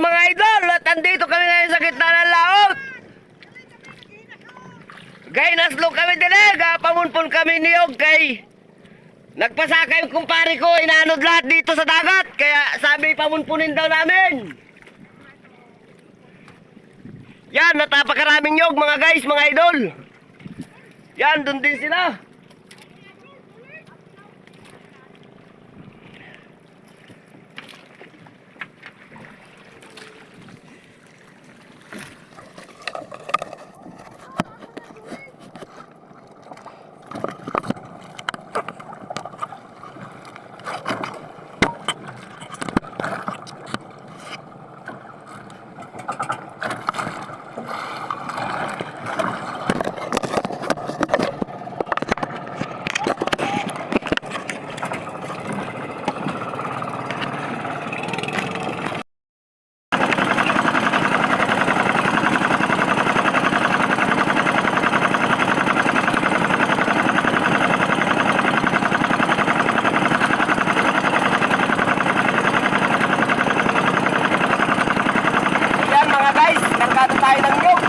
Mga idol, at andito kami ngayon sa gitna ng laot. Gay, naslog kami din pamunpun kami niyog kay nagpasakay yung kumpare ko, inanod lahat dito sa dagat. Kaya sabi pamunpunin daw namin. Yan, natapakaraming niyog mga guys, mga idol. Yan, dun din sila. Kargado tayo ng niyog.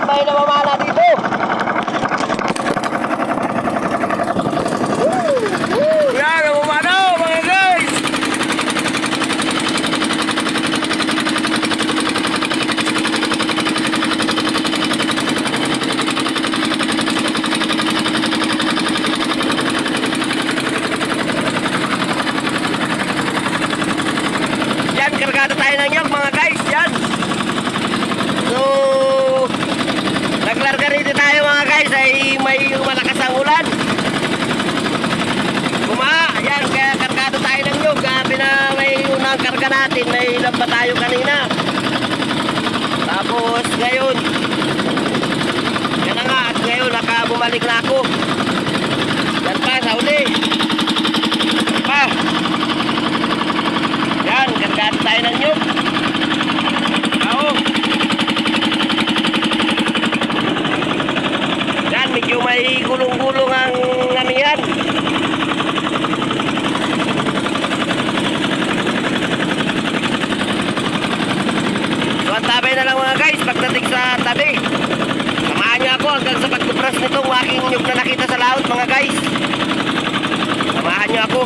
May namamana dito. Yan, namamana mga guys. Yan, kargado tayo ng nyog mga guys. Yan. So naglarga rito tayo mga guys ay may malakas ang ulan. Yan, kaya kargado tayo ng nyog. Gabi na may unang karga natin. May ilan pa tayo kanina. Tapos ngayon yan na nga, at ngayon nakabumalik na ako. Yan pa, sa uli. Yan pa. Yan, kargado tayo ng nyog. Medyo may gulong-gulong ang ano yan. So antabay na lang mga guys pagdating sa tabi. Samahan niyo ako hanggang sa pagkupras nitong aking nyug na nakita sa laot mga guys. Samahan niyo ako.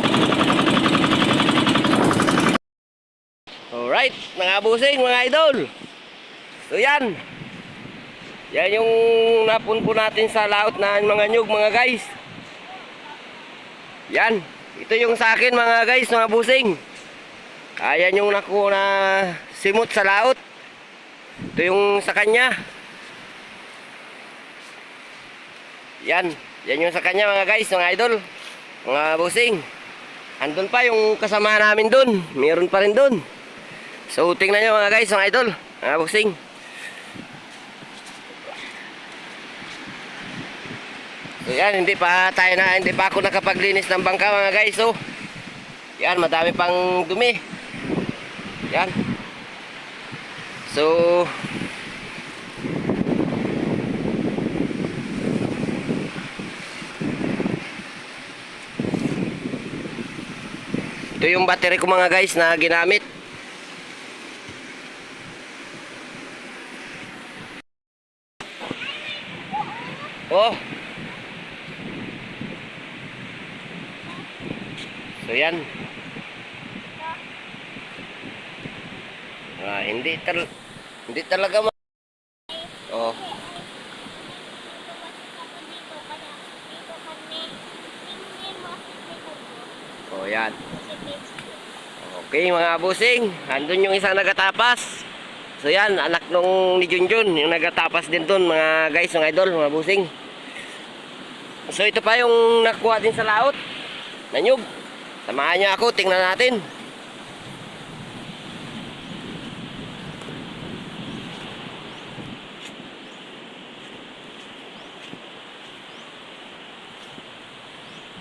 Alright, mga busing, mga idol. So yan. Yan yung napunpo natin sa laot na mga nyug, mga guys. Yan. Ito yung sa akin, mga guys, mga busing. Ayan yung nakuha na simot sa laot. Ito yung sa kanya. Yan. Yan yung sa kanya, mga guys, mga idol. Mga busing. Andun pa yung kasama namin dun. Meron pa rin dun. So tingnan nyo, mga guys, mga idol, mga busing. So yan, hindi pa ako nakapaglinis ng bangka, mga guys. So yan, madami pang dumi. Yan. So ito yung battery ko, mga guys, na ginamit. Oh. So yan. Hindi talaga oh. Oh, yan. Okay, mga busing, andun yung isang nagatapas. So yan, anak nung ni Junjun, yung nagatapas din dun, mga guys, mga idol, mga busing. So ito pa yung nakuha din sa laot. Nanyog. Samahan niyo ako, tingnan natin.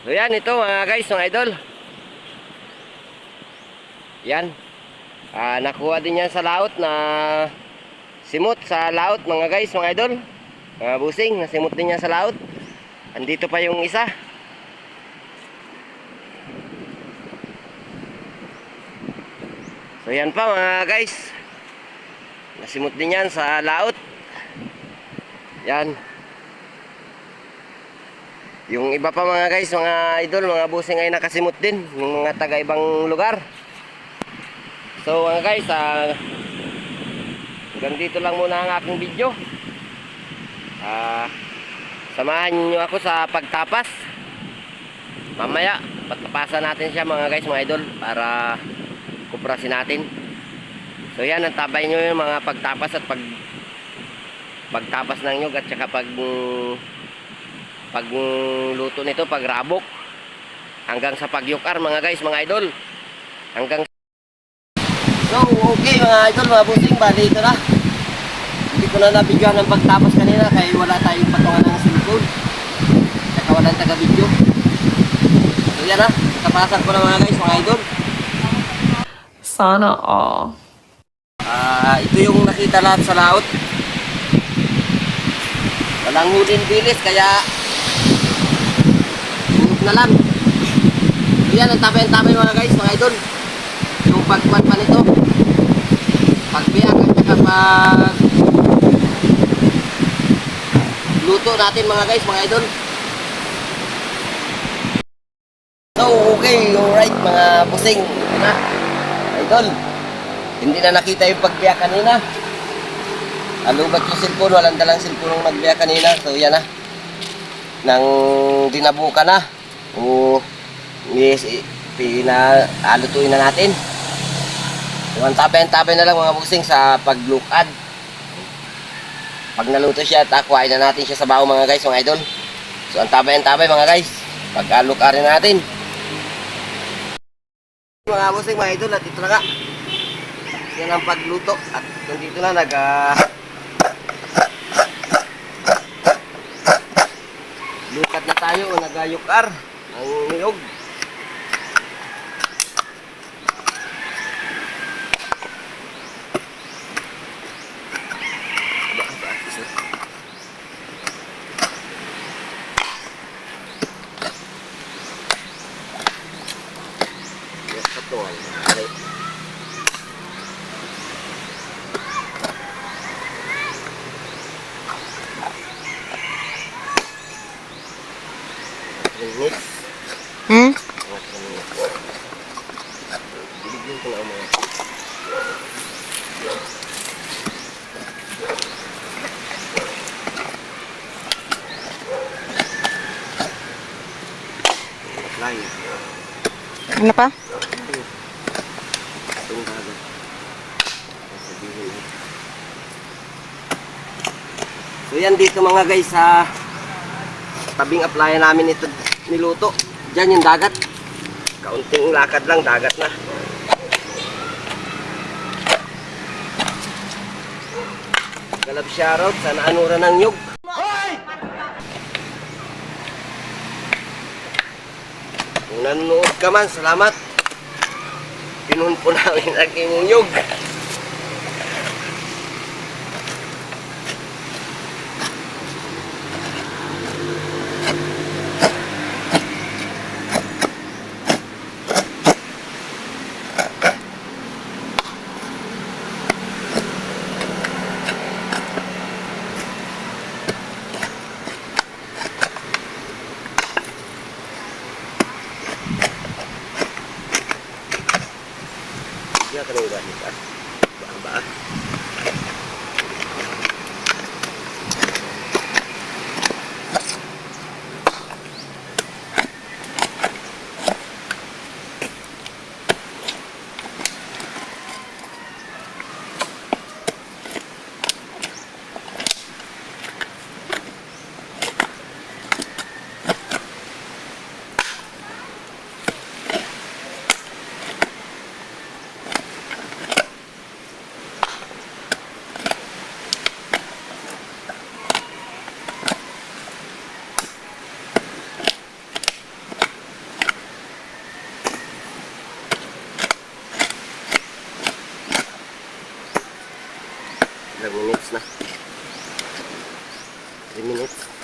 So yan, ito mga guys, mga idol. Yan. Nakuha din yan sa laot na simot sa laot, mga guys, mga idol. Mga busing, nasimot din yan sa laot. Andito pa yung isa. So yan pa, mga guys. Nasimot din yan sa laot. Yan. Yung iba pa, mga guys, mga idol, mga busing ay nakasimot din. Yung mga taga ibang lugar. So mga guys, hanggang dito lang muna ang aking video. Samahan nyo ako sa pagtapas. Mamaya pagtapasan natin siya, mga guys, mga idol, para kuprasin natin. So yan, antabay nyo yung mga pagtapas at pagtapas ng nyug, at saka pagluto nito, pagrabok, hanggang sa pagyukar, mga guys, mga idol. So okay, mga idol, mga busing, bali ito na. Hindi ko na nabigyan ng pagtapas kanina kaya wala tayong patungan ng cellphone, saka walang taga-video. So yan na, tapasan ko na, mga guys, mga idol. Sana all. Ito yung nakita lahat sa laot. Walang hudin bilis, kaya hulog na lang. So yan, ang tabay-tabay, mga guys, mga idol. Yung pagkuhan pa nito, pagbiyak at saka luto natin, mga guys, mga idol. So okay, alright, mga busing na idol. Hindi na nakita yung pagbiyak kanina. Alubat yung cellphone, walang dalang cellphone nung nagbiyak kanina. So yan na, nang dinabuka na. Yes, pinalutuin na natin. So ang tabay na lang, mga busing, sa paglukad. Pag naluto siya, takwain na natin siya sa baho, mga guys, mga idol. So ang tabay, mga guys, pag-alukarin natin. Mga busing, mga idol, at ito na nga. Yan ang pagluto. At dito na lukat na tayo o nagayukar ang niyog. Binigyan ko na mga Lain. Ano pa? Itong dagat. Sabihin mo. So yan dito mga guys sa tabing applyan namin ito niluto. Diyan yung dagat. Kaunting lakad lang, dagat na. Galab shoutout sa naanura ng nyug. Kung nanonood ka man, salamat. Pinuhon po namin ang imong nyug. Diyan ka nang gamit ah. Baa. Ilang minutes na? 3 minutes.